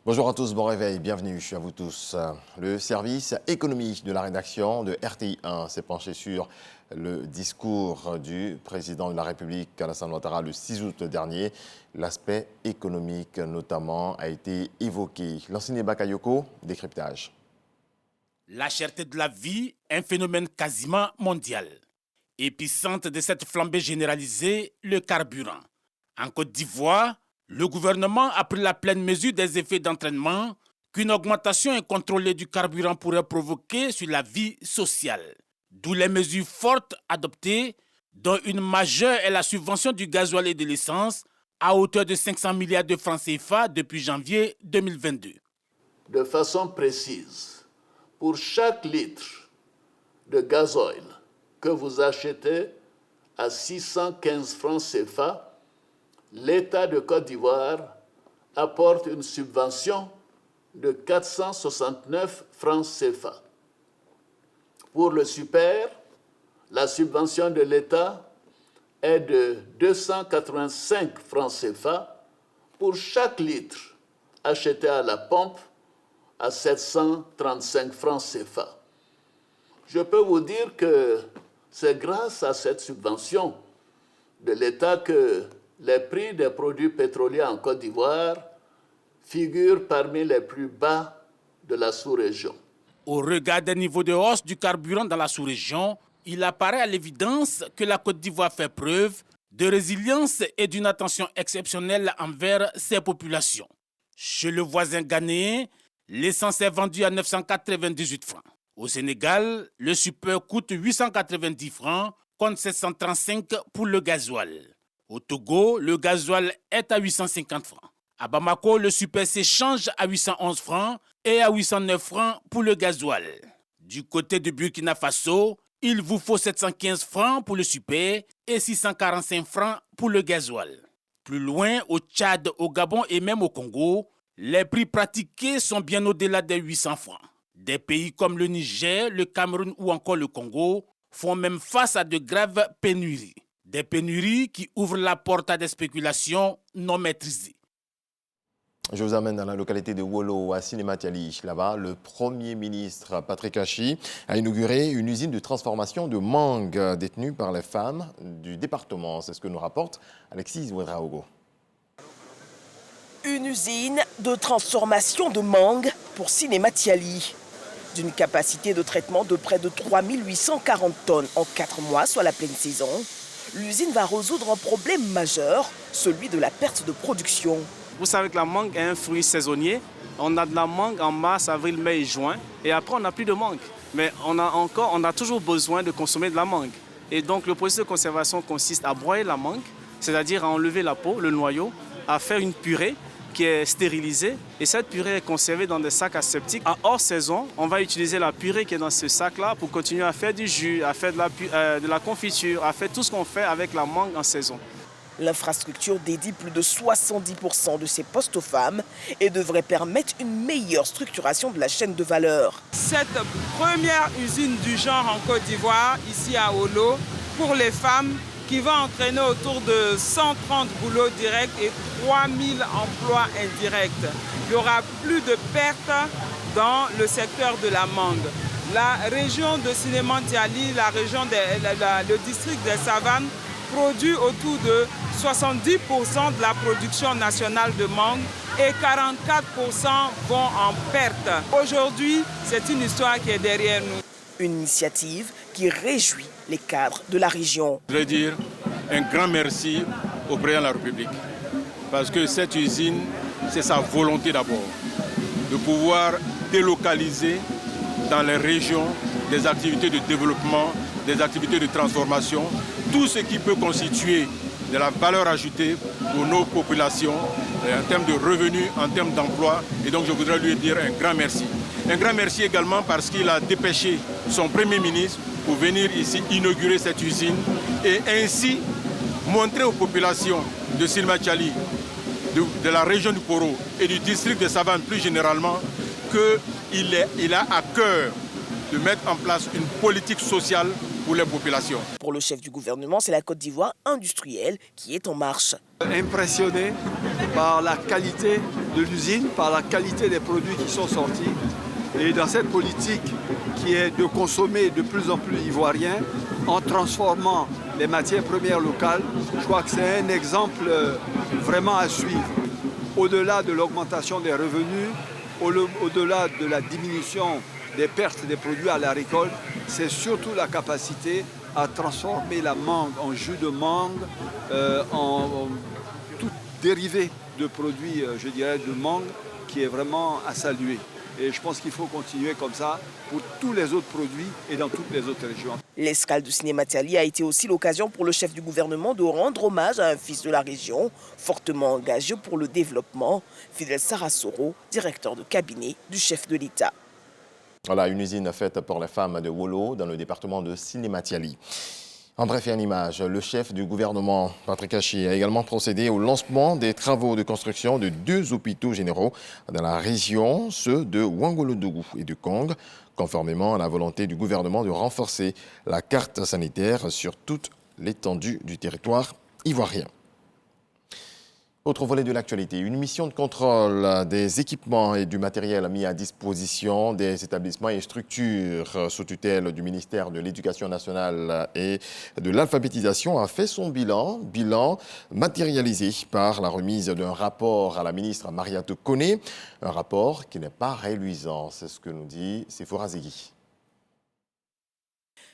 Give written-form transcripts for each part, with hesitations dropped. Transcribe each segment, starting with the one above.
Bonjour à tous, bon réveil, bienvenue à vous tous. Le service économie de la rédaction de RTI1 s'est penché sur le discours du président de la République, Alassane Ouattara, le 6 août dernier. L'aspect économique, notamment, a été évoqué. L'enseignant Bakayoko, décryptage. La cherté de la vie, un phénomène quasiment mondial. Épicentre de cette flambée généralisée, le carburant. En Côte d'Ivoire, le gouvernement a pris la pleine mesure des effets d'entraînement qu'une augmentation incontrôlée du carburant pourrait provoquer sur la vie sociale. D'où les mesures fortes adoptées, dont une majeure est la subvention du gasoil et de l'essence à hauteur de 500 milliards de francs CFA depuis janvier 2022. De façon précise, pour chaque litre de gasoil que vous achetez à 615 francs CFA, l'État de Côte d'Ivoire apporte une subvention de 469 francs CFA. Pour le super, la subvention de l'État est de 285 francs CFA pour chaque litre acheté à la pompe à 735 francs CFA. Je peux vous dire que c'est grâce à cette subvention de l'État que les prix des produits pétroliers en Côte d'Ivoire figurent parmi les plus bas de la sous-région. Au regard des niveaux de hausse du carburant dans la sous-région, il apparaît à l'évidence que la Côte d'Ivoire fait preuve de résilience et d'une attention exceptionnelle envers ses populations. Chez le voisin ghanéen, l'essence est vendue à 998 francs. Au Sénégal, le super coûte 890 francs contre 735 pour le gasoil. Au Togo, le gasoil est à 850 francs. À Bamako, le super s'échange à 811 francs et à 809 francs pour le gasoil. Du côté de Burkina Faso, il vous faut 715 francs pour le super et 645 francs pour le gasoil. Plus loin, au Tchad, au Gabon et même au Congo, les prix pratiqués sont bien au-delà des 800 francs. Des pays comme le Niger, le Cameroun ou encore le Congo font même face à de graves pénuries. Des pénuries qui ouvrent la porte à des spéculations non maîtrisées. Je vous amène dans la localité de Wolo, à Sinématiali. Là-bas, le Premier ministre Patrick Hachi a inauguré une usine de transformation de mangue détenue par les femmes du département. C'est ce que nous rapporte Alexis Ouedraogo. Une usine de transformation de mangue pour Sinématiali. D'une capacité de traitement de près de 3840 tonnes en 4 mois, soit la pleine saison, l'usine va résoudre un problème majeur, celui de la perte de production. Vous savez que la mangue est un fruit saisonnier. On a de la mangue en mars, avril, mai et juin. Et après, on n'a plus de mangue. Mais on a toujours besoin de consommer de la mangue. Et donc, le processus de conservation consiste à broyer la mangue, c'est-à-dire à enlever la peau, le noyau, à faire une purée qui est stérilisée. Et cette purée est conservée dans des sacs aseptiques. À hors saison, on va utiliser la purée qui est dans ce sac-là pour continuer à faire du jus, à faire de la confiture, à faire tout ce qu'on fait avec la mangue en saison. L'infrastructure dédie plus de 70% de ses postes aux femmes et devrait permettre une meilleure structuration de la chaîne de valeur. Cette première usine du genre en Côte d'Ivoire, ici à Wolo, pour les femmes, qui va entraîner autour de 130 boulots directs et 3000 emplois indirects. Il y aura plus de pertes dans le secteur de la mangue. La région de Sinématiali, le district des Savanes, produit autour de 70% de la production nationale de mangue et 44% vont en perte. Aujourd'hui, c'est une histoire qui est derrière nous. Une initiative qui réjouit les cadres de la région. Je voudrais dire un grand merci au président de la République parce que cette usine, c'est sa volonté d'abord de pouvoir délocaliser dans les régions des activités de développement, des activités de transformation, tout ce qui peut constituer de la valeur ajoutée pour nos populations en termes de revenus, en termes d'emploi. Et donc je voudrais lui dire un grand merci. Un grand merci également parce qu'il a dépêché son Premier ministre pour venir ici inaugurer cette usine et ainsi montrer aux populations de Sinématiali, de la région du Poro et du district de Savanes plus généralement qu'il a à cœur de mettre en place une politique sociale pour les populations. Pour le chef du gouvernement, c'est la Côte d'Ivoire industrielle qui est en marche. Impressionné par la qualité de l'usine, par la qualité des produits qui sont sortis. Et dans cette politique qui est de consommer de plus en plus ivoirien en transformant les matières premières locales, je crois que c'est un exemple vraiment à suivre. Au-delà de l'augmentation des revenus, au-delà de la diminution des pertes des produits à la récolte, c'est surtout la capacité à transformer la mangue en jus de mangue, en tout dérivé de produits, je dirais, de mangue, qui est vraiment à saluer. Et je pense qu'il faut continuer comme ça pour tous les autres produits et dans toutes les autres régions. L'escale du cinéma Tiali a été aussi l'occasion pour le chef du gouvernement de rendre hommage à un fils de la région, fortement engagé pour le développement, Fidel Sarasoro, directeur de cabinet du chef de l'État. Voilà, une usine faite pour les femmes de Wolo, dans le département de Sinématiali. En bref et en image, le chef du gouvernement, Patrick Hachi, a également procédé au lancement des travaux de construction de 2 hôpitaux généraux dans la région, ceux de Ouangolodougou et de Kong, conformément à la volonté du gouvernement de renforcer la carte sanitaire sur toute l'étendue du territoire ivoirien. Autre volet de l'actualité, une mission de contrôle des équipements et du matériel mis à disposition des établissements et structures sous tutelle du ministère de l'Éducation nationale et de l'alphabétisation a fait son bilan matérialisé par la remise d'un rapport à la ministre Mariatou Koné, un rapport qui n'est pas réluisant, c'est ce que nous dit Sephora Zegui.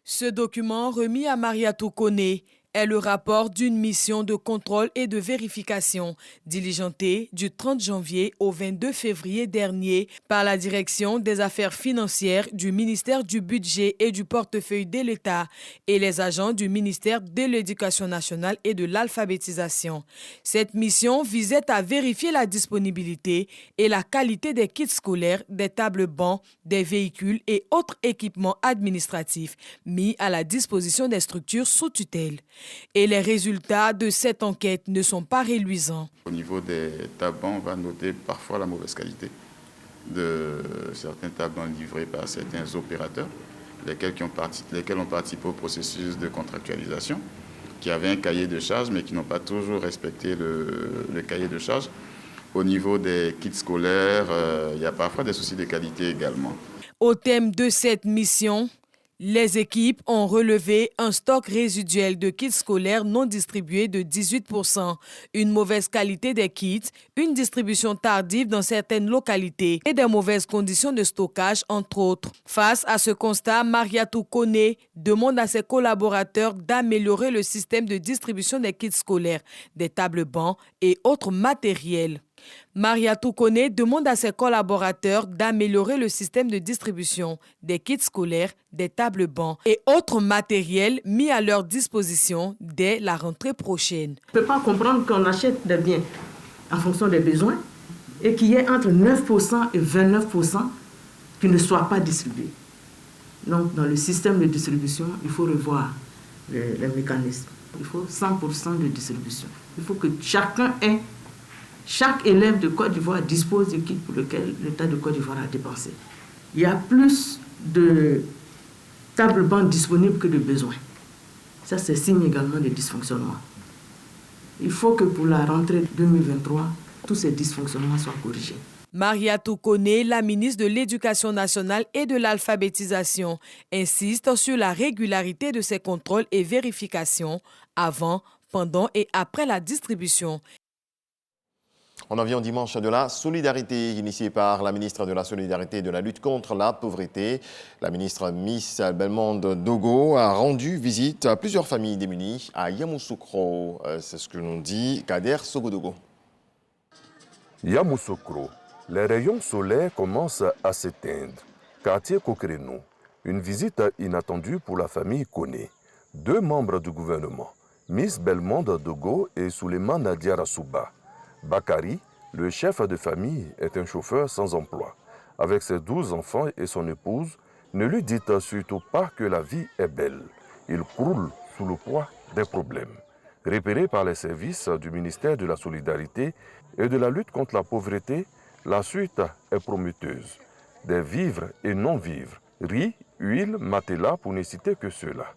Ce document remis à Mariatou Koné est le rapport d'une mission de contrôle et de vérification diligentée du 30 janvier au 22 février dernier par la Direction des affaires financières du ministère du Budget et du portefeuille de l'État et les agents du ministère de l'Éducation nationale et de l'alphabétisation. Cette mission visait à vérifier la disponibilité et la qualité des kits scolaires, des tables bancs, des véhicules et autres équipements administratifs mis à la disposition des structures sous tutelle. Et les résultats de cette enquête ne sont pas réluisants. Au niveau des tables, on va noter parfois la mauvaise qualité de certains tables livrés par certains opérateurs, lesquels ont participé au processus de contractualisation, qui avaient un cahier de charges, mais qui n'ont pas toujours respecté le cahier de charges. Au niveau des kits scolaires, il y a parfois des soucis de qualité également. Au thème de cette mission, les équipes ont relevé un stock résiduel de kits scolaires non distribués de 18%, une mauvaise qualité des kits, une distribution tardive dans certaines localités et des mauvaises conditions de stockage, entre autres. Face à ce constat, Mariatou Koné demande à ses collaborateurs d'améliorer le système de distribution des kits scolaires, des tables bancs et autres matériels. Mariatou Koné demande à ses collaborateurs d'améliorer le système de distribution des kits scolaires, des tables bancs et autres matériels mis à leur disposition dès la rentrée prochaine. On ne peut pas comprendre qu'on achète des biens en fonction des besoins et qu'il y ait entre 9% et 29% qui ne soient pas distribués. Donc, dans le système de distribution, il faut revoir les mécanismes. Il faut 100% de distribution. Il faut que chaque élève de Côte d'Ivoire dispose du kit pour lequel l'État de Côte d'Ivoire a dépensé. Il y a plus de tables bancs disponibles que de besoins. Ça, c'est signe également de dysfonctionnement. Il faut que pour la rentrée 2023, tous ces dysfonctionnements soient corrigés. Mariatou Koné, la ministre de l'Éducation nationale et de l'alphabétisation, insiste sur la régularité de ces contrôles et vérifications avant, pendant et après la distribution. On en vient au dimanche de la solidarité, initiée par la ministre de la Solidarité et de la lutte contre la pauvreté. La ministre Miss Belmondo Dogo a rendu visite à plusieurs familles démunies à Yamoussoukro. C'est ce que nous dit Kader Sogodogo. Yamoussoukro, les rayons solaires commencent à s'éteindre. Quartier Kokreno, une visite inattendue pour la famille Koné. 2 membres du gouvernement, Miss Belmondo Dogo et Souleymane Diarra-Souba. Bakari, le chef de famille, est un chauffeur sans emploi. Avec ses 12 enfants et son épouse, ne lui dites surtout pas que la vie est belle. Il croule sous le poids des problèmes. Repéré par les services du ministère de la Solidarité et de la lutte contre la pauvreté, la suite est prometteuse. Des vivres et non-vivres, riz, huile, matelas pour ne citer que cela.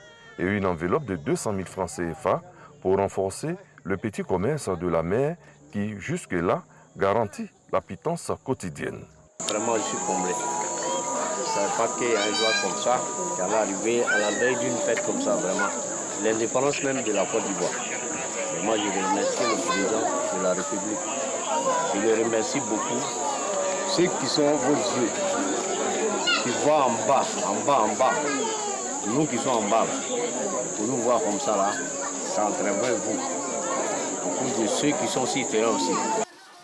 Et une enveloppe de 200 000 francs CFA pour renforcer le petit commerce de la mer qui, jusque-là, garantit la pitance quotidienne. Vraiment, je suis comblé. Je ne savais pas qu'il y a un jour comme ça qui allait arriver à la veille d'une fête comme ça, vraiment. L'indépendance même de la Côte d'Ivoire. Et moi, je remercie le président de la République. Je le remercie beaucoup. Ceux qui sont vos yeux, qui voient en bas, nous qui sommes en bas, pour nous voir comme ça là, ça entraîne vous. Beaucoup de ceux qui sont sur terrain aussi.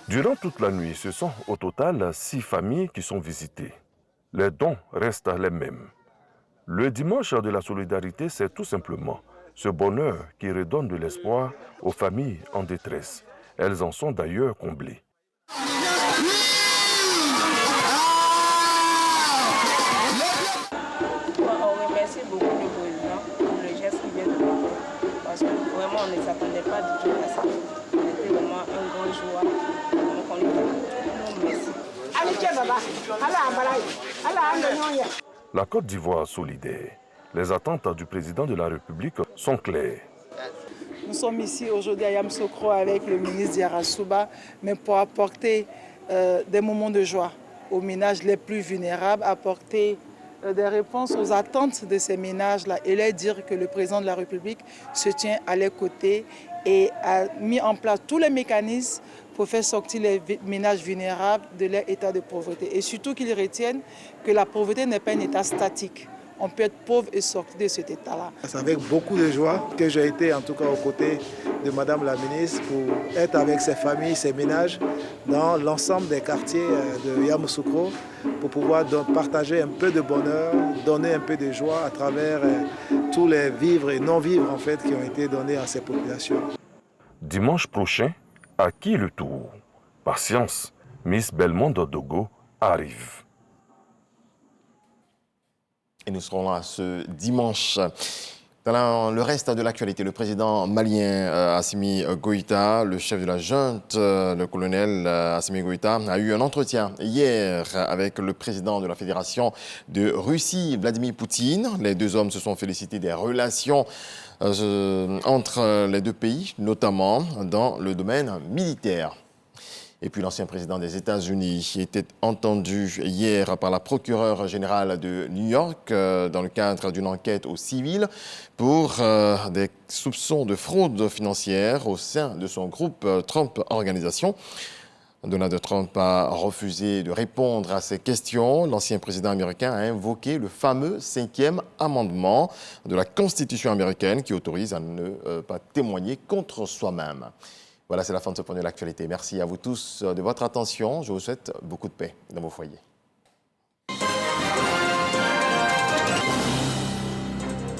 Durant toute la nuit, ce sont au total 6 familles qui sont visitées. Les dons restent les mêmes. Le dimanche de la solidarité, c'est tout simplement ce bonheur qui redonne de l'espoir aux familles en détresse. Elles en sont d'ailleurs comblées. On remercie beaucoup le président pour le geste qu'il vient de faire. Parce que vraiment, on ne s'attendait pas du tout à ça. C'était vraiment un grand joie. Donc on lui donne tout le merci. La Côte d'Ivoire solidaire. Les attentes du président de la République sont claires. Nous sommes ici aujourd'hui à Yamoussoukro avec le ministre Diarra-Souba, mais pour apporter des moments de joie aux ménages les plus vulnérables, apporter des réponses aux attentes de ces ménages-là et leur dire que le président de la République se tient à leurs côtés et a mis en place tous les mécanismes pour faire sortir les ménages vulnérables de leur état de pauvreté. Et surtout qu'ils retiennent que la pauvreté n'est pas un état statique. On peut être pauvre et sortir de cet état-là. C'est avec beaucoup de joie que j'ai été en tout cas aux côtés de Madame la ministre pour être avec ses familles, ses ménages dans l'ensemble des quartiers de Yamoussoukro pour pouvoir donc partager un peu de bonheur, donner un peu de joie à travers tous les vivres et non-vivres en fait qui ont été donnés à ces populations. Dimanche prochain, à qui le tour? Patience, Miss Belmondo Dogo arrive. Et nous serons là ce dimanche. Dans le reste de l'actualité, le président malien Assimi Goïta, le chef de la junte, le colonel Assimi Goïta, a eu un entretien hier avec le président de la Fédération de Russie, Vladimir Poutine. Les deux hommes se sont félicités des relations entre les deux pays, notamment dans le domaine militaire. Et puis l'ancien président des États-Unis était entendu hier par la procureure générale de New York dans le cadre d'une enquête au civil pour des soupçons de fraude financière au sein de son groupe Trump Organisation. Donald Trump a refusé de répondre à ces questions. L'ancien président américain a invoqué le fameux 5e amendement de la Constitution américaine qui autorise à ne pas témoigner contre soi-même. Voilà, c'est la fin de ce point de l'actualité. Merci à vous tous de votre attention. Je vous souhaite beaucoup de paix dans vos foyers.